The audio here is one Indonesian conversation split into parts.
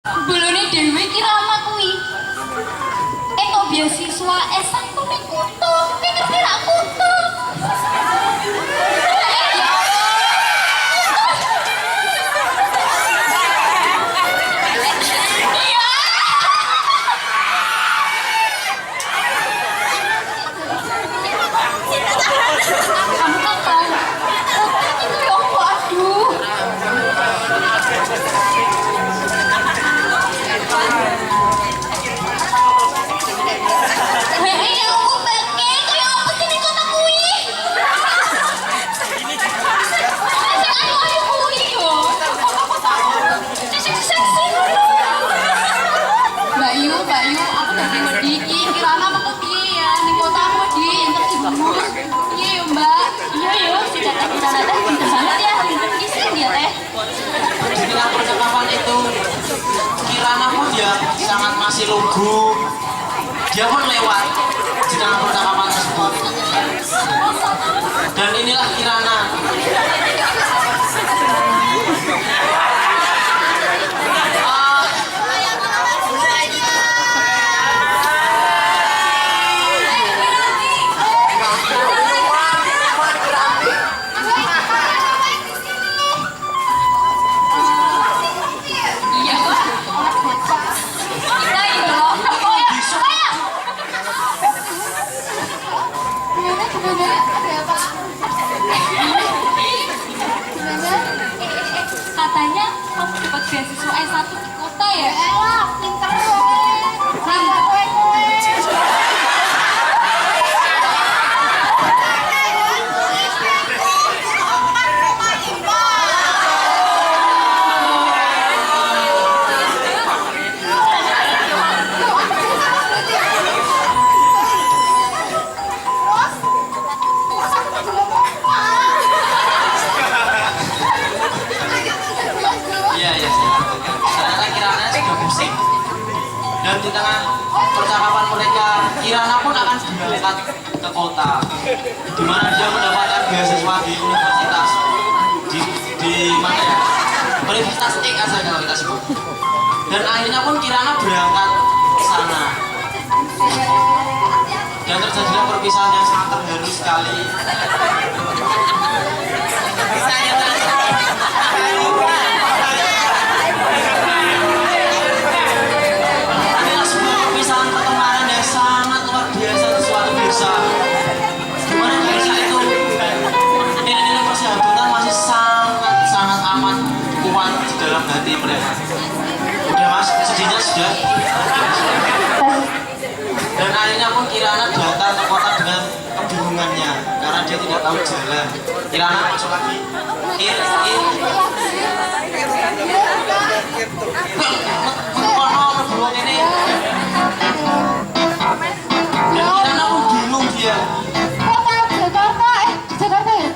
Bulune dhewe ki Rama kuwi. Entuk beasiswa S1 ning Kutu. Ngerti ra Kutu? Kamu kan tahu, Kutu itu ya aduh. Bayu, aku udah ngerti iki kirana apa piye ya ning kotamu di entek dibungkus. Iya yo, Mbak. Iya yo, si Caca Kirana teh pinter banget ya. Isi dia teh. Di tengah percakapan itu Kirana pun ya sangat masih lugu. Dia pun lewat di tengah percakapan tersebut. Dan inilah Kirana. Katanya kamu dapat beasiswa S1 di kota ya? Elah, pinter dan di tengah percakapan mereka Kirana pun akan berangkat ke kota di mana dia mendapatkan beasiswa di universitas di mana ya, Universitas X aja kalau kita sebut. Dan akhirnya pun Kirana berangkat ke sana dan terjadilah perpisahan yang sangat terharu sekali. Hati mereka. Udah mas, sedihnya sudah. Dan akhirnya pun Kirana datang ke kota dengan kebingungannya karena dia tidak tahu jalan. Kirana masuk lagi. Ini. Dan Kirana pun bingung dia. Kota Jakarta, Jakarta ya?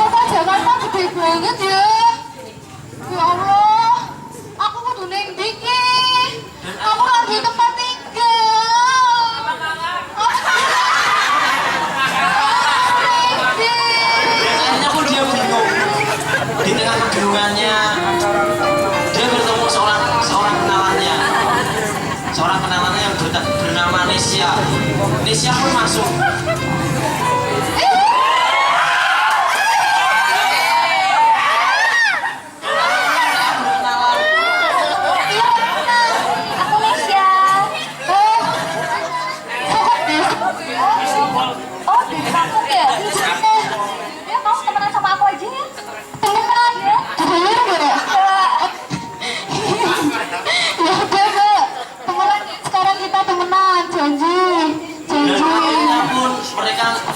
Kota Jakarta gede banget ya. Ya Allah, aku kudu ning ndi iki? Aku lagi tempat tinggal. Akhirnya pun dia bingung. Di tengah kebingungannya, dia bertemu seorang kenalannya yang bernama Nesya. Nesya pun masuk.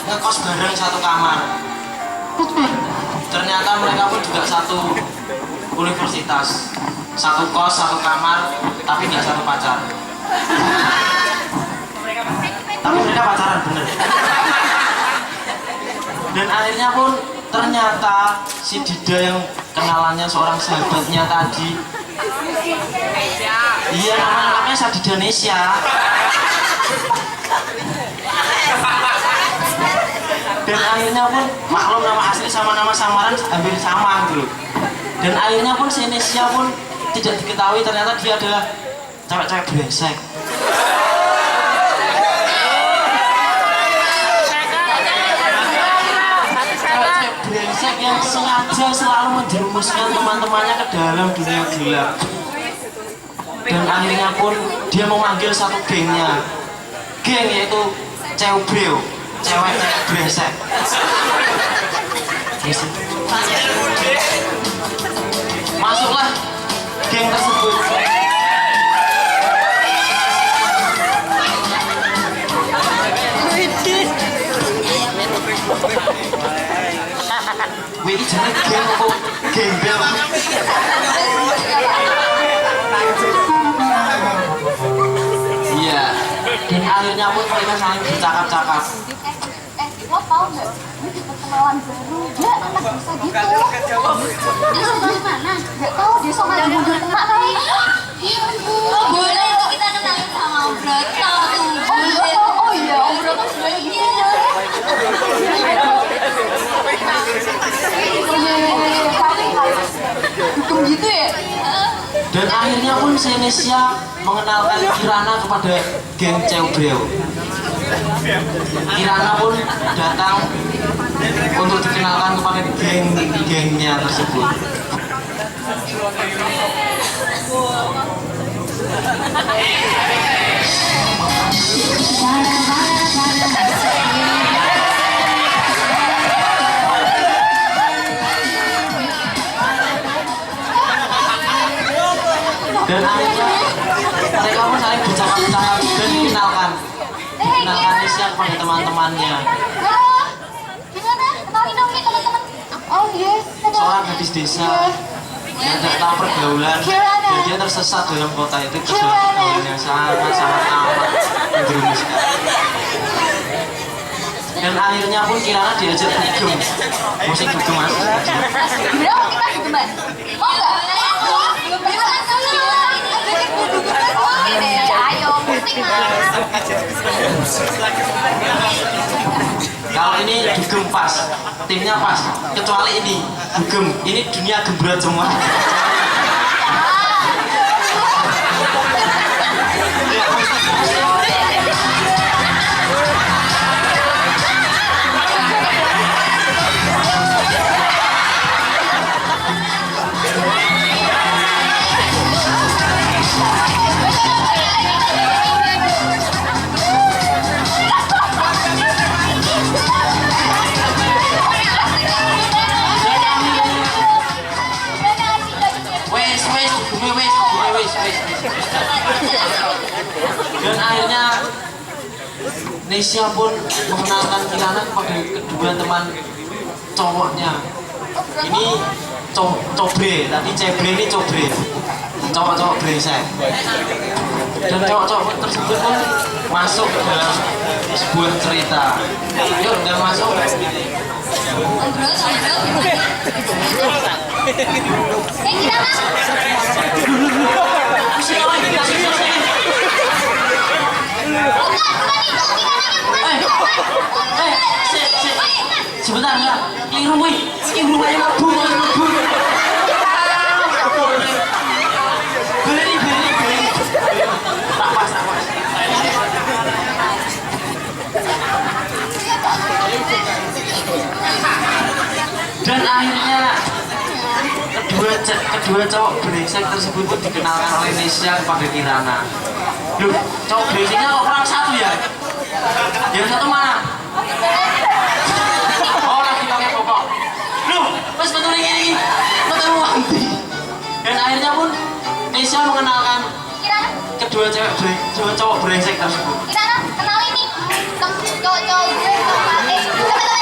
Ngekos bareng satu kamar. Ternyata mereka pun juga satu universitas, satu kos, satu kamar, tapi nggak satu pacar. Tapi mereka pacaran bener. Dan akhirnya pun ternyata si Dida yang kenalannya seorang sahabatnya tadi, iya namanya Sadida Nesya. Dan akhirnya pun maklum nama asli sama nama samaran hampir sama gitu. Dan akhirnya pun si Nesya pun tidak diketahui ternyata dia adalah cewek-cewek brengsek. Cewek-cewek brengsek yang sengaja selalu menjerumuskan teman-temannya ke dalam dunia gelap. Dan akhirnya pun dia memanggil satu gengnya, geng yaitu Cewbreo, cewek-cewek brengsek. Masuklah geng tersebut. Wih, jangan geng kok gembel. Iya, dan akhirnya pun mereka saling bercakap-cakap. Lo tau nggak? Ini di perkenalan baru. Dia anak desa gitu. Dia dari mana? Gak tau. Dia sama yang mundur emak kali. Iya ampun. Boleh itu kita kenalin sama Om Broto. Oh iya, Om Broto sebenarnya gitu. Hukum gitu ya? Dan akhirnya pun Senesia mengenalkan Kirana kepada geng Cewbreo. Kirana pun datang untuk dikenalkan kepada geng-gengnya tersebut. Dan akhirnya mereka pun saling bercakap-cakap dan dikenalkan Nesia kepada teman-temannya. Gimana? Kenalin dong nih teman-teman. Oh iya. Seorang gadis desa yang tidak tahu pergaulan dan dia tersesat dalam kota itu ke dalam pergaulan yang sangat-sangat amat menjerumuskan. Dan akhirnya pun Kirana diajak dugem, musik dugem mas. Gimana kita dugeman? Oh enggak? Gimana dulu? Ajakin gue dugeman gue. Ayo, musik mas. Kalau ini dugem pas, timnya pas. Kecuali ini dugem, ini dunia gembrat semua. Dan akhirnya Nesia pun mengenalkan Kirana kepada kedua teman cowoknya. Ini Cobre, tadi Cebre ini Cobre, cowok-cowok brengsek. Dan cowok-cowok tersebut pun masuk ke dalam sebuah cerita. Yuk, udah masuk. Sebentar enggak, keliru wih, keliru aja mabuk, beri, tak pas. Dan akhirnya kedua cowok brengsek tersebut pun dikenalkan oleh Nesia kepada Kirana. Loh, cowok brengseknya kok kurang satu ya? Yang satu mana? Oh, lagi pakai pokok. Loh, pas betul ini betul wanti. Dan akhirnya pun Nesia mengenalkan kedua cowok brengsek tersebut. Kirana, kenalin nih cowok-cowok gue teman-teman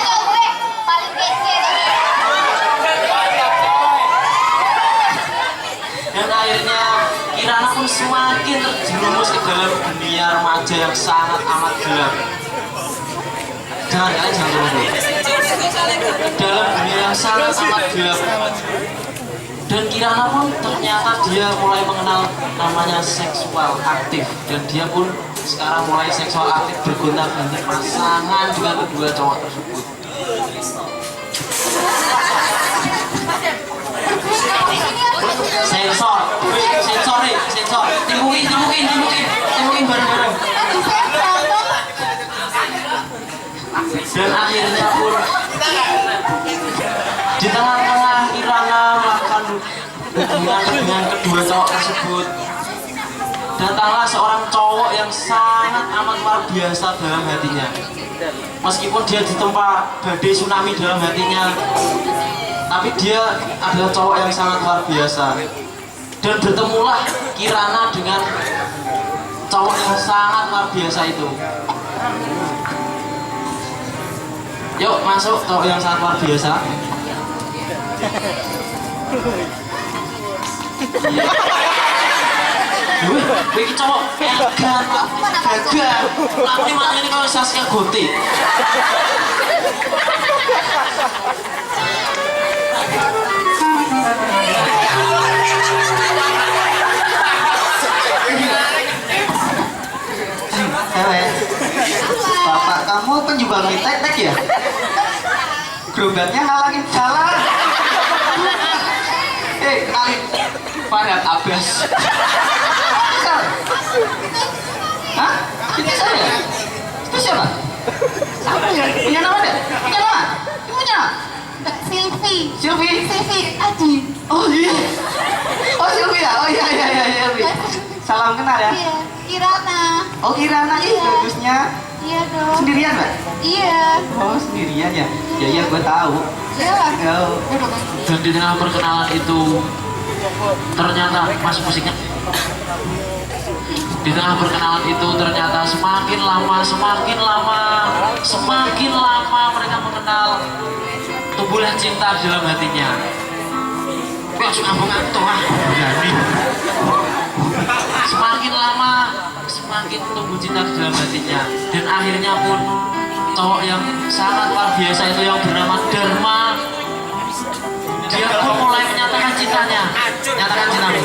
cowok gue paling kece. Dan akhirnya Kirana pun semakin terjerumus ke dalam dunia remaja yang sangat amat gelap. Kalian jangan tunggu. Dalam dunia yang sangat amat gelap. Dan Kirana pun ternyata dia mulai mengenal namanya seksual aktif. Dan dia pun sekarang mulai seksual aktif bergonta-ganti pasangan dengan kedua cowok tersebut. Sensor, sensor. Timbukin bareng-bareng. Dan akhirnya pun di tengah-tengah Kirana melakukan hubungan dengan kedua cowok tersebut, datanglah seorang cowok yang sangat amat luar biasa dalam hatinya. Meskipun dia ditempa badai tsunami dalam hatinya, tapi dia adalah cowok yang sangat luar biasa. Dan bertemulah Kirana dengan cowok yang sangat luar biasa itu. Yuk masuk cowok yang sangat luar biasa. Wih, cowok gagal. Lalu di mana ini kalau Saskia Gotik. Bapak kamu penjual mie tek-tek ya? Gerobaknya ngalangin jalan. Kenalin Farhat Abbas. Hah? Itu saya? Itu siapa? Siapa ya? Punya nama deh? Punya nama? Punya? Silvi? Adi. Oh iya. Oh Silvi ya? Oh iya. Salam kenal ya? Iya, Kirana. Oh Kirana, Iya. bagusnya. Iya dong. Sendirian Mbak? Iya. Oh sendirian ya? Ya gue tahu. Iya lah. Oh. Dan di tengah perkenalan itu ternyata mas musiknya. Di tengah perkenalan itu ternyata semakin lama mereka mengenal, tumbuhlah cinta dalam hatinya. Langsung ngambung-ngambung berani. Semakin lama semakin tumbuh cinta di dalam hatinya, dan akhirnya pun cowok yang sangat luar biasa itu yang bernama Dharma, dia pun mulai menyatakan cintanya. Nyatakan cintamu.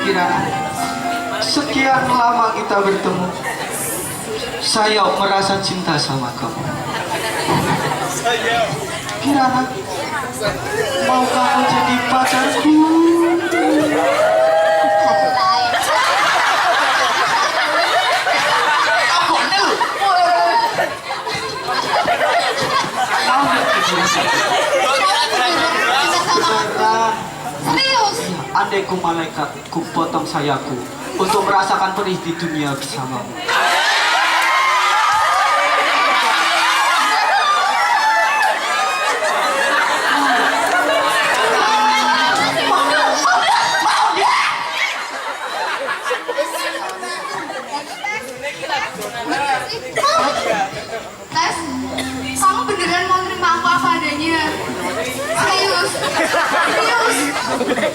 Kirana, sekian lama kita bertemu, saya merasa cinta sama kamu. Kirana, mau kamu jadi pacarku? Serius? Andai ku malaikat, ku potong sayaku untuk merasakan perih di dunia bersamamu. Les, kamu beneran mau terima aku apa adanya? Serius?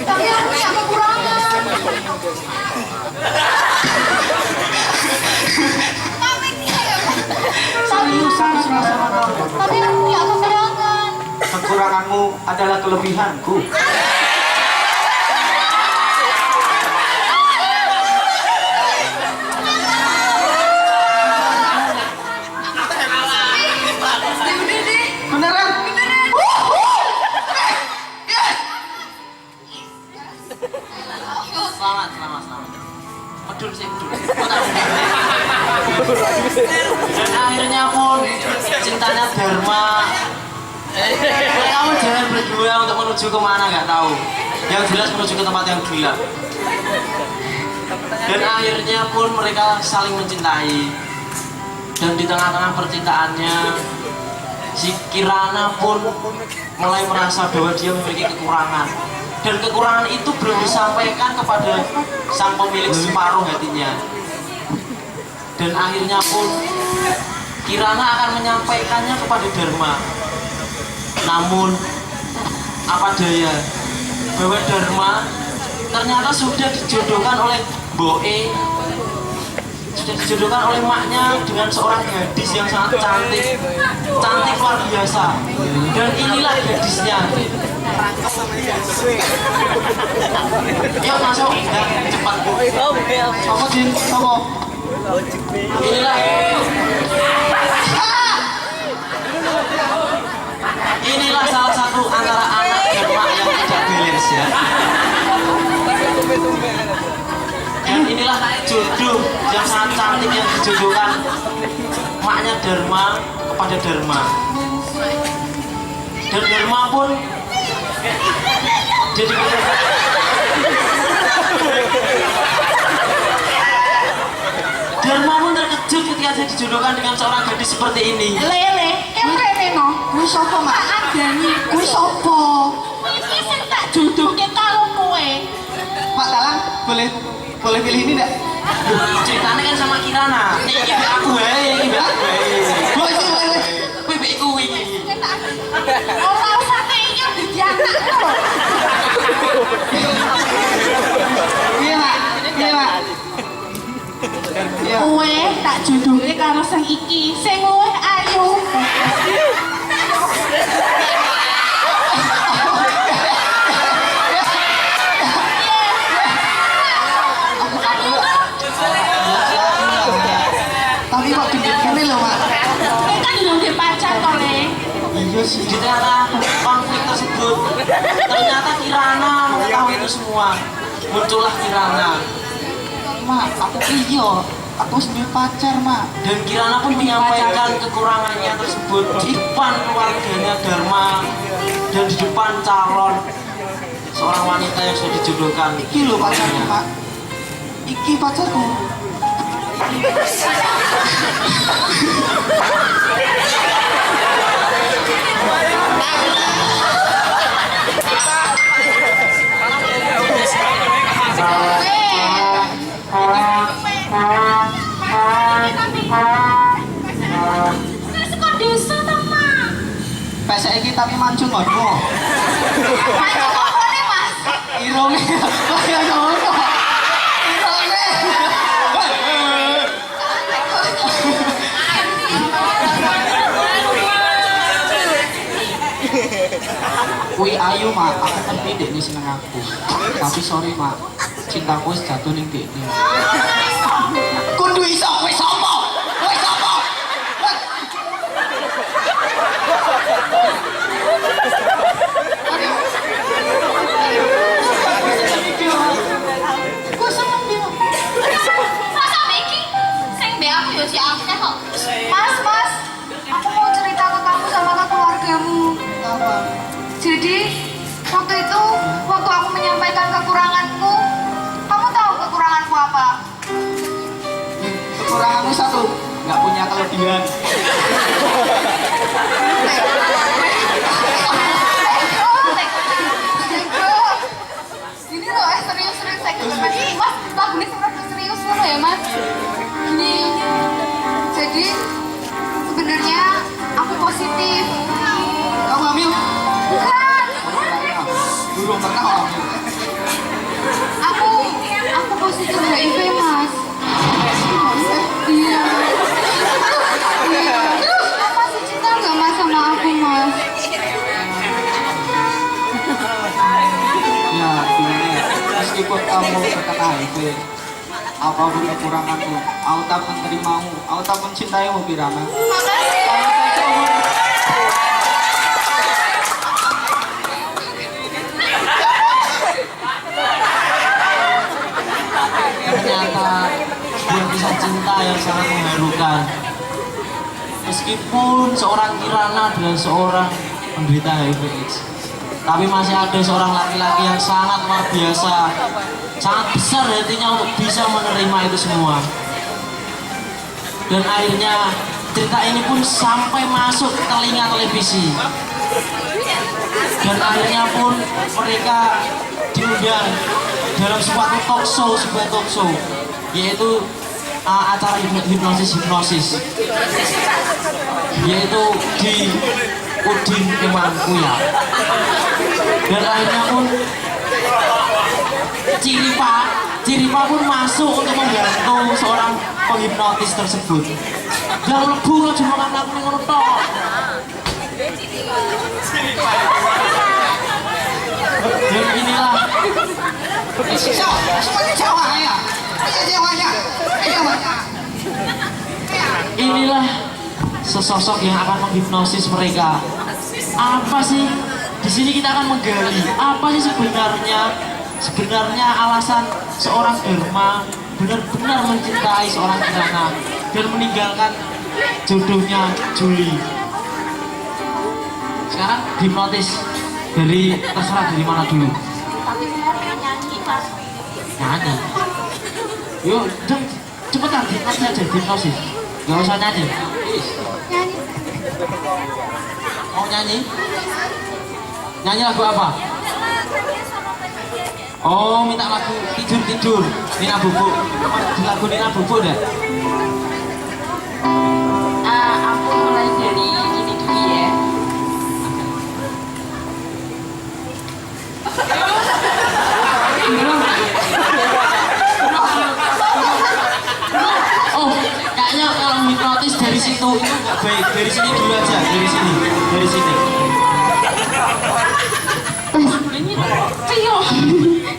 Tapi aku punya kekurangan. Serius, aku suka sama kamu. Tapi aku punya kekurangan. Kekuranganmu adalah kelebihanku. Beneran? Selamat. Medul sih, medul. Dan akhirnya pun cintanya Dharma. Kamu jalan berdua untuk menuju kemana nggak tahu. Yang jelas menuju ke tempat yang gelap. Dan akhirnya pun mereka saling mencintai. Dan di tengah-tengah percintaannya, si Kirana pun mulai merasa bahwa dia memiliki kekurangan, dan kekurangan itu belum disampaikan kepada sang pemilik separuh hatinya. Dan akhirnya pun Kirana akan menyampaikannya kepada Dharma. Namun apa daya, bahwa Dharma ternyata sudah dijodohkan oleh Boe, sudah dijodohkan oleh maknya dengan seorang gadis yang sangat cantik luar biasa. Dan inilah gadisnya. Yuk masuk, cepat bu. Kamu Jin, kamu. Inilah salah satu antara anak Dharma yang tidak balance ya. Dan inilah jodoh yang sangat cantik yang dijodohkan maknya Dharma kepada Dharma. Dan Dharma pun jadi Dharma pun terkejut ketika saya dijodohkan dengan seorang gadis seperti ini. Lele, emrene no. Kuwi sapa, Mak? Adani. Kuwi sapa? Iki sing tak jodohke karo kowe. Pak Talang, boleh pilih ini enggak? Ceritanya kan sama Kirana. Ini mbak aku ini mbak aku Boleh sih, boleh. Kuwi mbak aku iki. Ora usah kaya dadi anakku. Iya, Mak. Iya, Mak. Iya. Kowe tak jodohke karo sing iki, sing luwih ayu. Tapi kok gendut gini loh, Mak. Kowe kan yo ndek pacar to, Le. Iya sih. Di tengah konflik tersebut ternyata Kirana mengetahui itu semua. Muncullah Kirana. Mak, aku iya. Aku sendiri pacar, Mak. Dan Kirana pun menyampaikan kekurangannya tersebut di depan keluarganya Dharma dan di depan calon seorang wanita yang sudah dijodohkan. Iki lho pacarku, Mak. Iki pacarku. Wis kok desa to, Mak? Pese iki tapi mancung ngono. Pacar kokone, Mas. Irone. Kaya ngono. Irone. Kui ayu, Mak. Aku kan pede nih seneng aku. Tapi sorry, Mak. Cintaku wis jatuh ning dekne. Kudu iso kowe sapa? Kowe sapa? Ku seneng bilang. Masa iki sing mbek aku yo si akeh kok. Mas, Mas. Aku mau cerita ke kamu sama ke keluargamu. Apa? Jadi waktu itu waktu aku menyampaikan kekuranganku, kamu tahu kekuranganku apa? Kekuranganmu satu, nggak punya kelebihan. Ini loh, serius-serius saya ketemu Mas, lagu ini sebenarnya serius loh ya Mas. Gini, jadi sebenarnya aku positif. Kamu hamil? Bukan, Belum pernah hamil. aku positif HIV Mas. Iya. Terus masih cinta nggak Mas sama aku Mas? Ya, gimana ya? Meskipun kamu terkena HIV, apapun kekuranganmu, aku tak menerimamu, aku tak mencintaimu, Kirana. Makasih. Ternyata sebuah kisah cinta yang sangat mengharukan. Meskipun seorang Kirana adalah seorang penderita HIV/AIDS, tapi masih ada seorang laki-laki yang sangat luar biasa, sangat besar hatinya untuk bisa menerima itu semua. Dan akhirnya cerita ini pun sampai masuk ke telinga televisi. Dan akhirnya pun mereka diundang dalam sebuah talk show, yaitu acara hipnosis, yaitu di Udin Kemangkuya. Dan akhirnya pun Ciripa pun masuk untuk membantu seorang penghipnotis tersebut. Dan lebu lo cuma karena aku ngono tok. Dan inilah inilah sesosok yang akan menghipnosis mereka. Apa sih? Di sini kita akan menggali apa sih sebenarnya sebenarnya alasan seorang Dharma benar-benar mencintai seorang Kirana dan meninggalkan jodohnya Juli. Sekarang hipnotis dari terserah dari mana dulu. Tapi saya pengen nyanyi, Mas. Nyanyi. Yuk, cepetan hipnotis aja, hipnosis. Gak usah nyanyi. Nyanyi. Mau nyanyi? Nyanyi lagu apa? Oh, minta lagu tidur-tidur. Nina Bobo. Di lagu Nina Bobo dah. Aku mulai dari ini dulu ya. Oh, kayaknya kalau hipnotis dari situ itu nggak baik. Dari sini dulu aja, dari sini, dari sini. Pio.